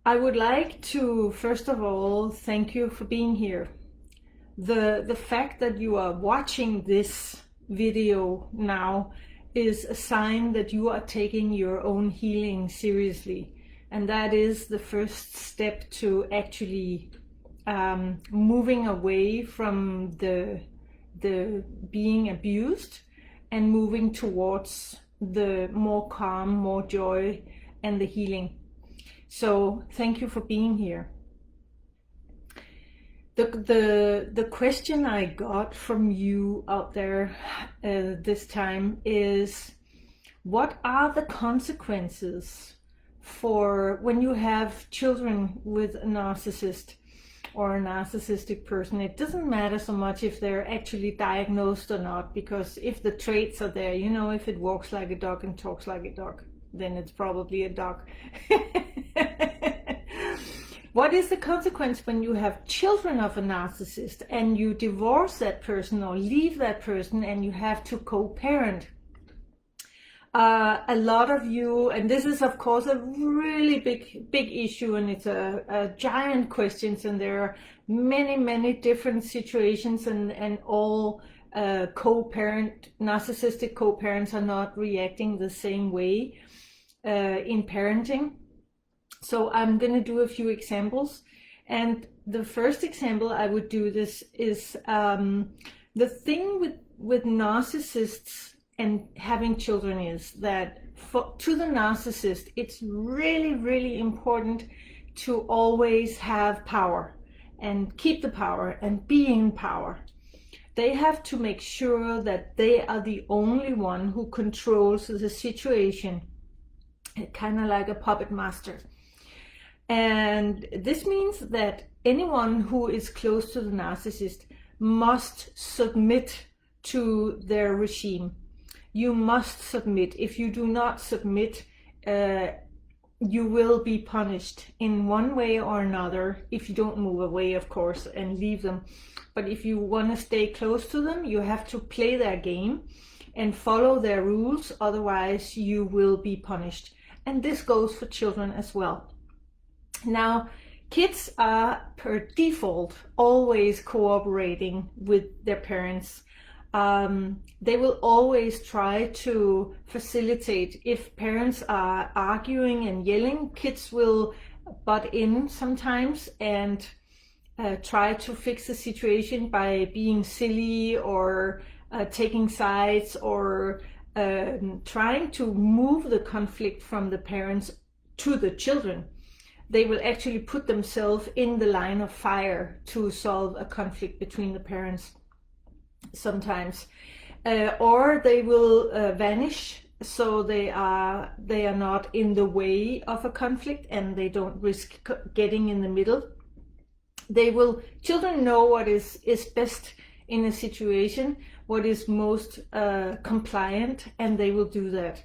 I would like to, first of all, thank you for being here. The fact that you are watching this video now is a sign that you are taking your own healing seriously. And that is the first step to actually moving away from the being abused and moving towards the more calm, more joy, and the healing. So thank you for being here. The question I got from you out there this time is, what are the consequences for when you have children with a narcissist or a narcissistic person? It doesn't matter so much if they're actually diagnosed or not, because if the traits are there, if it walks like a dog and talks like a dog, then it's probably a dog. What is the consequence when you have children of a narcissist and you divorce that person or leave that person and you have to co-parent? A lot of you, and this is of course a really big issue, and it's a giant question, and there are many different situations, and all narcissistic co-parents are not reacting the same way in parenting. So I'm going to do a few examples, and the first example I would do this is the thing with narcissists and having children is that to the narcissist, it's really important to always have power and keep the power and be in power. They have to make sure that they are the only one who controls the situation, kind of like a puppet master. And this means that anyone who is close to the narcissist must submit to their regime. You must submit. If you do not submit, you will be punished in one way or another if you don't move away, of course, and leave them. But if you want to stay close to them, you have to play their game and follow their rules, otherwise you will be punished. And this goes for children as well. Now, kids are per default always cooperating with their parents. They will always try to facilitate. If parents are arguing and yelling, kids will butt in sometimes and try to fix the situation by being silly or taking sides or trying to move the conflict from the parents to the children. They will actually put themselves in the line of fire to solve a conflict between the parents sometimes, or they will vanish, so they are not in the way of a conflict and they don't risk getting in the middle. Children know what is best in a situation, what is most compliant, and they will do that.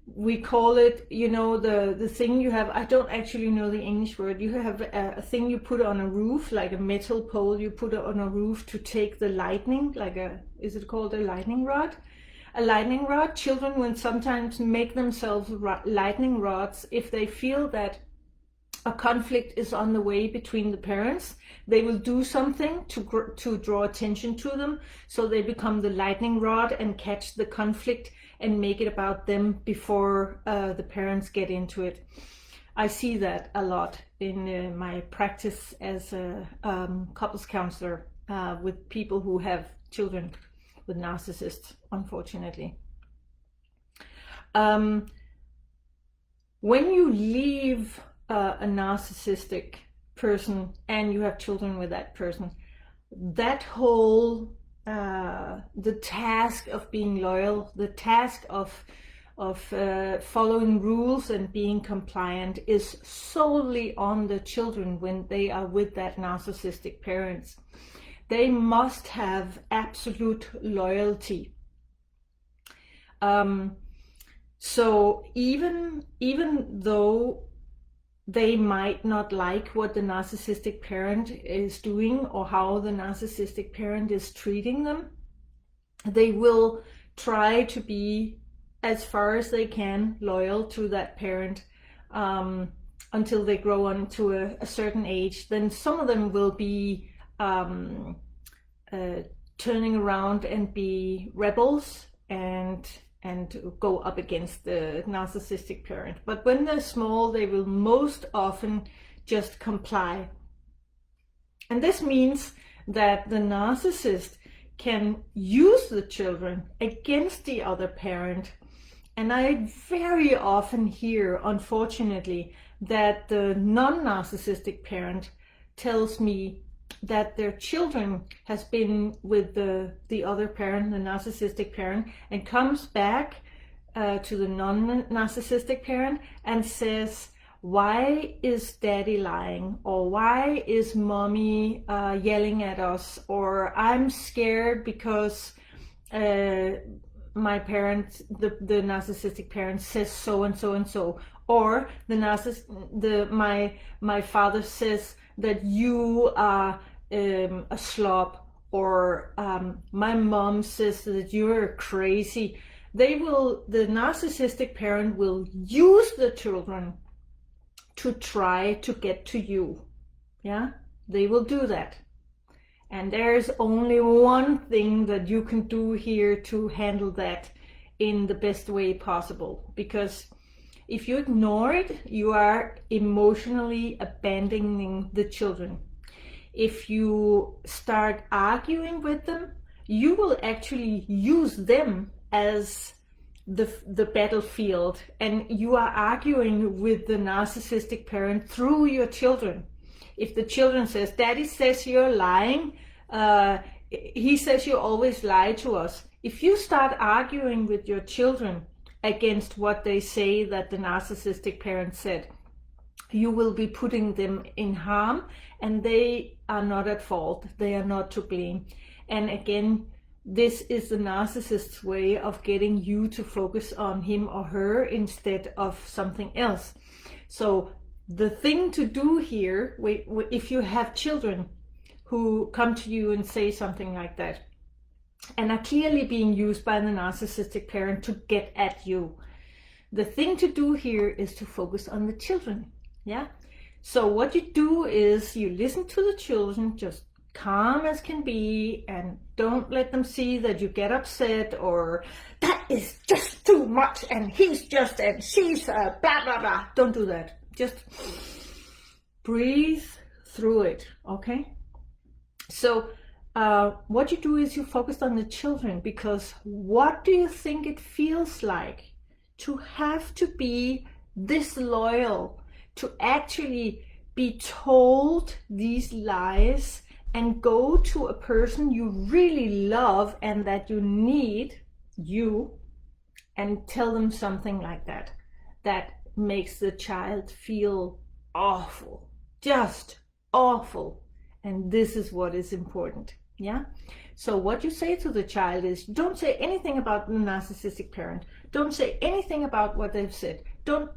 We call it, the thing you have, I don't actually know the English word, you have a thing you put on a roof, like a metal pole you put on a roof to take the lightning, is it called a lightning rod? A lightning rod. Children will sometimes make themselves lightning rods if they feel that a conflict is on the way between the parents. They will do something to draw attention to them, so they become the lightning rod and catch the conflict and make it about them before the parents get into it. I see that a lot in my practice as a couples counselor with people who have children with narcissists, unfortunately. When you leave a narcissistic person and you have children with that person, that whole the task of being loyal, the task of following rules and being compliant is solely on the children when they are with that narcissistic parents. They must have absolute loyalty. So even though they might not like what the narcissistic parent is doing or how the narcissistic parent is treating them, they will try to be, as far as they can, loyal to that parent. until they grow on to a certain age, then some of them will be turning around and be rebels and go up against the narcissistic parent. But when they're small, they will most often just comply. And this means that the narcissist can use the children against the other parent. And I very often hear, unfortunately, that the non-narcissistic parent tells me that their children has been with the other parent, the narcissistic parent, and comes back to the non-narcissistic parent and says, why is daddy lying? Or why is mommy yelling at us? Or I'm scared because my parent, the narcissistic parent says so and so and so. Or my father says that you are a slob, or my mom says that you're crazy. The narcissistic parent will use the children to try to get to you. Yeah, they will do that. And there's only one thing that you can do here to handle that in the best way possible, because if you ignore it, you are emotionally abandoning the children. If you start arguing with them, you will actually use them as the battlefield, and you are arguing with the narcissistic parent through your children. If the children says, daddy says you're lying, he says you always lie to us. If you start arguing with your children against what they say that the narcissistic parent said, you will be putting them in harm, and they are not at fault. They are not to blame. And again, this is the narcissist's way of getting you to focus on him or her instead of something else. So the thing to do here, if you have children who come to you and say something like that, and are clearly being used by the narcissistic parent to get at you, the thing to do here is to focus on the children. Yeah. So what you do is you listen to the children, just calm as can be, and don't let them see that you get upset or that is just too much and he's just and she's blah blah blah. Don't do that. Just breathe through it. Okay. So what you do is you focus on the children, because what do you think it feels like to have to be this loyal, to actually be told these lies and go to a person you really love and that you need, and tell them something like that? That makes the child feel awful, just awful. And this is what is important. Yeah. So what you say to the child is, don't say anything about the narcissistic parent. Don't say anything about what they've said. Don't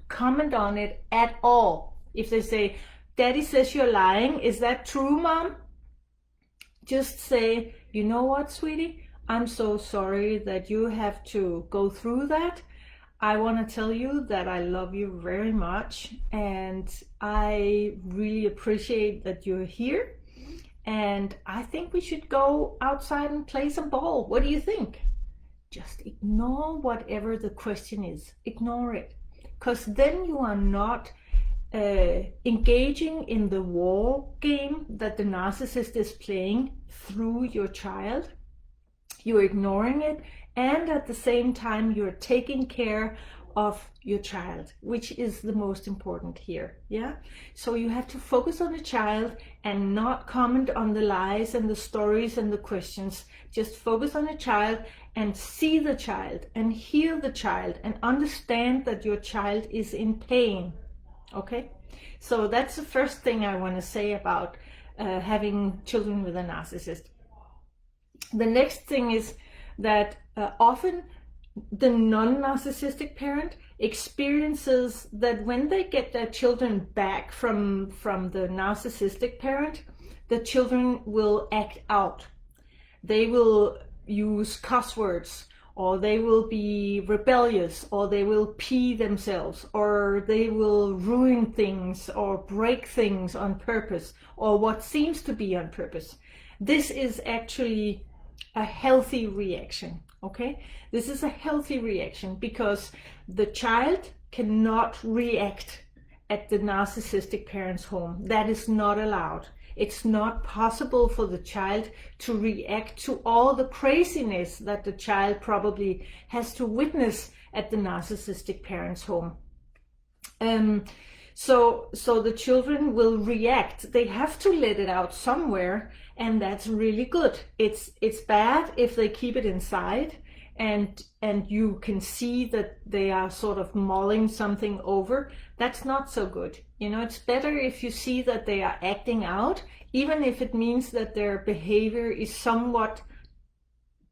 comment on it at all. If they say, daddy says you're lying, is that true, mom? Just say, you know what, sweetie? I'm so sorry that you have to go through that. I want to tell you that I love you very much, and I really appreciate that you're here. And I think we should go outside and play some ball. What do you think? Just ignore whatever the question is. Ignore it. Because then you are not engaging in the war game that the narcissist is playing through your child. You're ignoring it, and at the same time you're taking care of your child, which is the most important here. Yeah. So you have to focus on the child and not comment on the lies and the stories and the questions. Just focus on the child and see the child and hear the child and understand that your child is in pain. Okay. So that's the first thing I want to say about having children with a narcissist. The next thing is that often the non-narcissistic parent experiences that when they get their children back from the narcissistic parent, the children will act out. They will use cuss words, or they will be rebellious, or they will pee themselves, or they will ruin things or break things on purpose, or what seems to be on purpose. This is actually a healthy reaction, okay? This is a healthy reaction because the child cannot react at the narcissistic parent's home. That is not allowed. It's not possible for the child to react to all the craziness that the child probably has to witness at the narcissistic parent's home. So the children will react. They have to let it out somewhere, and that's really good. It's bad if they keep it inside, and you can see that they are sort of mulling something over. That's not so good. You know, it's better if you see that they are acting out, even if it means that their behavior is somewhat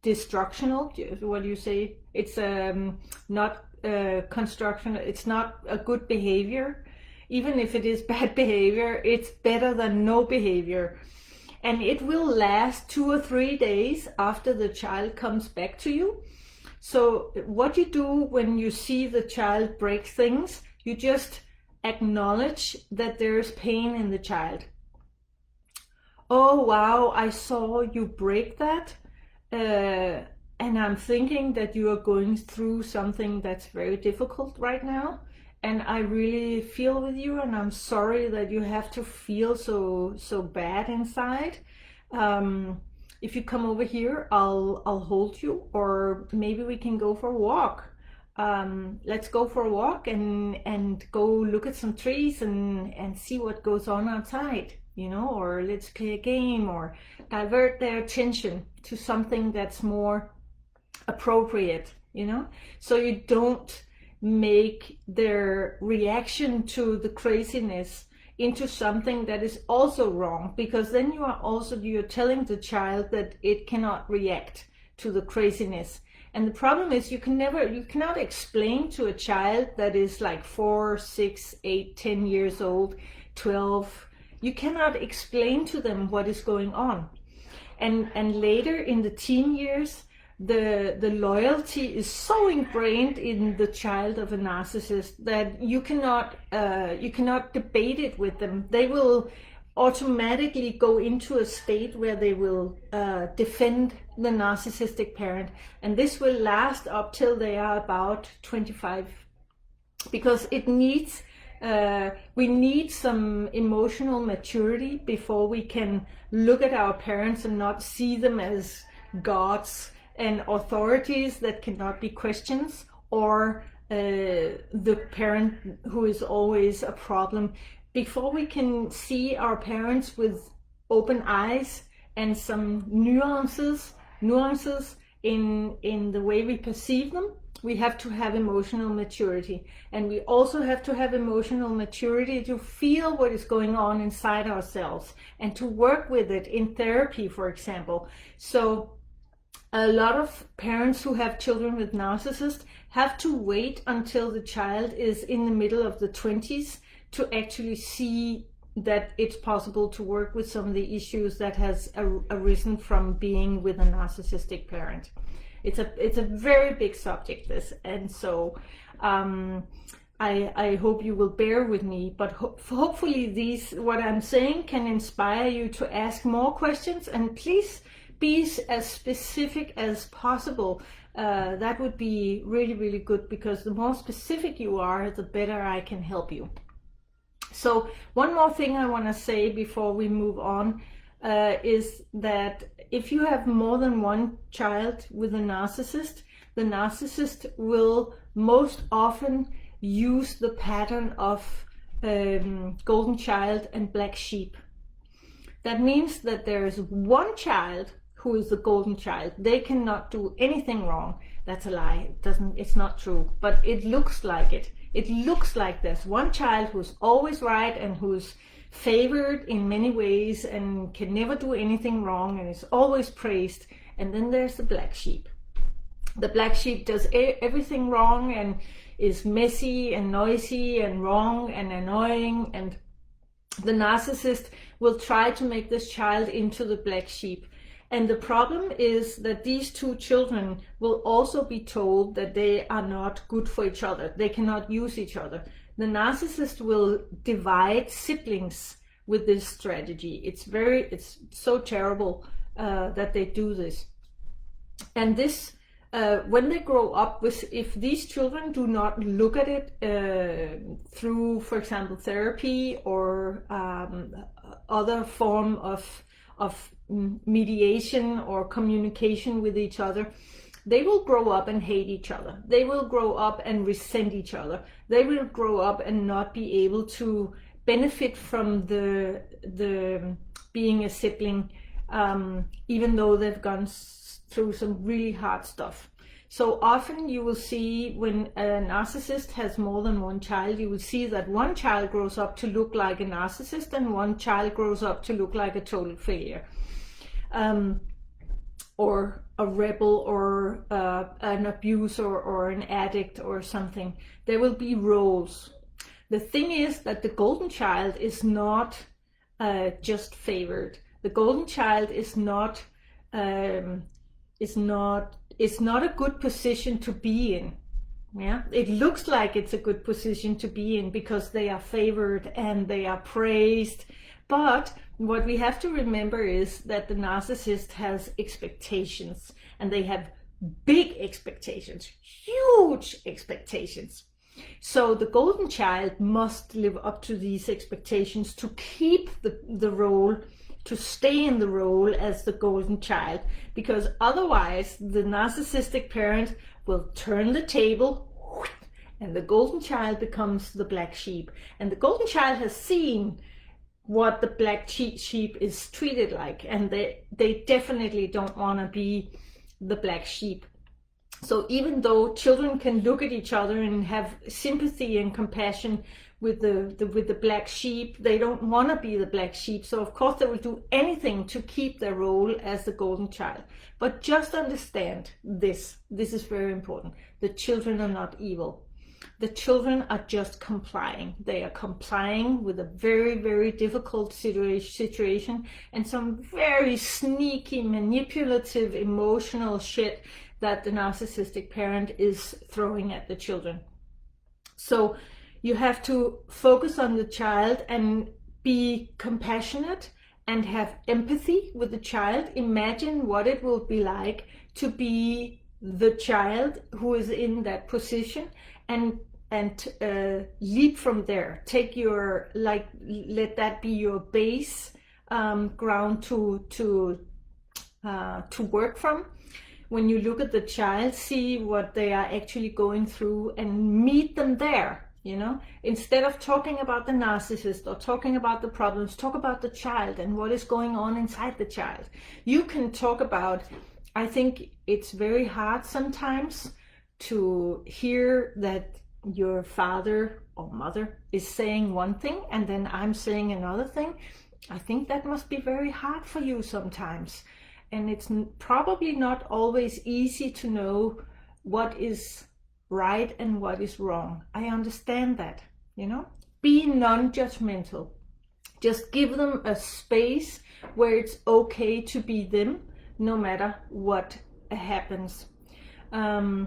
destructional. What do you say? It's not constructional. It's not a good behavior. Even if it is bad behavior, it's better than no behavior. And it will last 2 or 3 days after the child comes back to you. So what you do when you see the child break things, you just acknowledge that there is pain in the child. Oh, wow, I saw you break that. And I'm thinking that you are going through something that's very difficult right now. And I really feel with you, and I'm sorry that you have to feel so bad inside. If you come over here, I'll hold you, or maybe we can go for a walk. Let's go for a walk and go look at some trees and see what goes on outside, you know, or let's play a game, or divert their attention to something that's more appropriate, you know, so you don't make their reaction to the craziness into something that is also wrong, because then you're telling the child that it cannot react to the craziness. And the problem is you cannot explain to a child that is like 4, 6, 8, 10 years old, 12, you cannot explain to them what is going on. And later in the teen years, the loyalty is so ingrained in the child of a narcissist that you cannot debate it with them. They will automatically go into a state where they will defend the narcissistic parent, and this will last up till they are about 25, because it needs we need some emotional maturity before we can look at our parents and not see them as gods and authorities that cannot be questioned, or the parent who is always a problem. Before we can see our parents with open eyes and some nuances in the way we perceive them, we have to have emotional maturity. And we also have to have emotional maturity to feel what is going on inside ourselves and to work with it in therapy, for example. So a lot of parents who have children with narcissists have to wait until the child is in the middle of the 20s to actually see that it's possible to work with some of the issues that has arisen from being with a narcissistic parent. It's a very big subject, this, and so I hope you will bear with me, but hopefully what I'm saying can inspire you to ask more questions, and please be as specific as possible. That would be really, really good, because the more specific you are, the better I can help you. So one more thing I want to say before we move on is that if you have more than one child with a narcissist, the narcissist will most often use the pattern of golden child and black sheep. That means that there is one child who is the golden child. They cannot do anything wrong. That's a lie. It's not true, but it looks like it. It looks like there's one child who's always right and who's favored in many ways and can never do anything wrong and is always praised. And then there's the black sheep. The black sheep does everything wrong and is messy and noisy and wrong and annoying, and the narcissist will try to make this child into the black sheep. And the problem is that these two children will also be told that they are not good for each other. They cannot use each other. The narcissist will divide siblings with this strategy. It's so terrible that they do this. And this, when they grow up, if these children do not look at it through, for example, therapy or other form of mediation or communication with each other, they will grow up and hate each other. They will grow up and resent each other. They will grow up and not be able to benefit from the being a sibling, even though they've gone through some really hard stuff. So often you will see when a narcissist has more than one child, you will see that one child grows up to look like a narcissist and one child grows up to look like a total failure. Or a rebel, or an abuser, or an addict, or something. There will be roles. The thing is that the golden child is not just favored. The golden child is not a good position to be in. Yeah, it looks like it's a good position to be in because they are favored and they are praised. But what we have to remember is that the narcissist has expectations, and they have big expectations, huge expectations. So the golden child must live up to these expectations to keep the role, to stay in the role as the golden child, because otherwise the narcissistic parent will turn the table and the golden child becomes the black sheep. And the golden child has seen what the black sheep is treated like, and they definitely don't want to be the black sheep. So even though children can look at each other and have sympathy and compassion with the black sheep, they don't want to be the black sheep. So of course they will do anything to keep their role as the golden child. But just understand this is very important. The children are not evil. The children are just complying. They are complying with a very, very difficult situation and some very sneaky, manipulative, emotional shit that the narcissistic parent is throwing at the children. So you have to focus on the child and be compassionate and have empathy with the child. Imagine what it will be like to be the child who is in that position, and leap from there. Take your, let that be your base ground to work from. When you look at the child, see what they are actually going through and meet them there. You know, instead of talking about the narcissist or talking about the problems, talk about the child and what is going on inside the child. You can talk about, I think it's very hard sometimes to hear that your father or mother is saying one thing and then I'm saying another thing. I think that must be very hard for you sometimes. And it's probably not always easy to know what is right and what is wrong. I understand that, you know. Be non-judgmental. Just give them a space where it's okay to be them, no matter what happens. As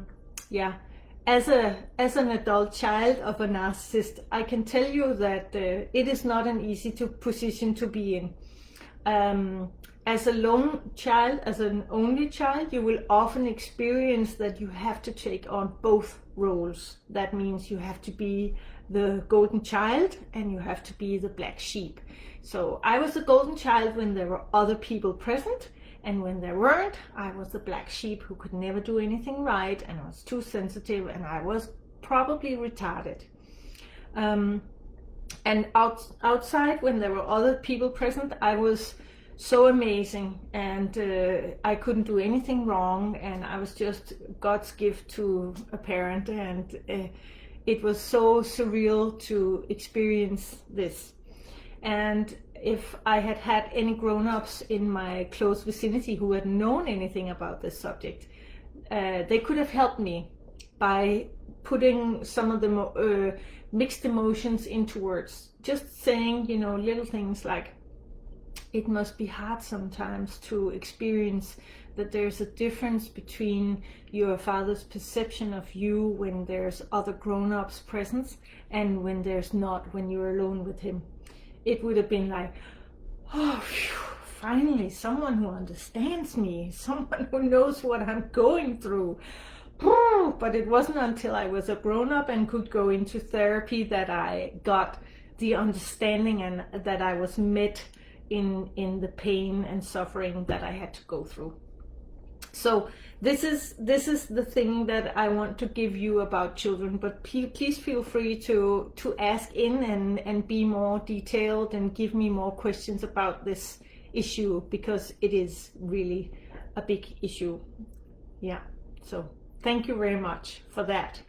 an adult child of a narcissist, I can tell you that it is not an easy position to be in. As a lone child, as an only child, you will often experience that you have to take on both roles. That means you have to be the golden child and you have to be the black sheep. So I was the golden child when there were other people present, and when there weren't, I was the black sheep who could never do anything right and was too sensitive, and I was probably retarded. And outside, when there were other people present, I was so amazing, and I couldn't do anything wrong, and I was just God's gift to a parent, and it was so surreal to experience this. And if I had had any grown-ups in my close vicinity who had known anything about this subject, they could have helped me by putting some of the mixed emotions into words. Just saying, you know, little things like, it must be hard sometimes to experience that there's a difference between your father's perception of you when there's other grown-ups present and when there's not, when you're alone with him. It would have been like, oh, phew, finally someone who understands me, someone who knows what I'm going through. But it wasn't until I was a grown-up and could go into therapy that I got the understanding and that I was met in the pain and suffering that I had to go through. So this is the thing that I want to give you about children, but please feel free to ask in and be more detailed and give me more questions about this issue, because it is really a big issue. Yeah, so thank you very much for that.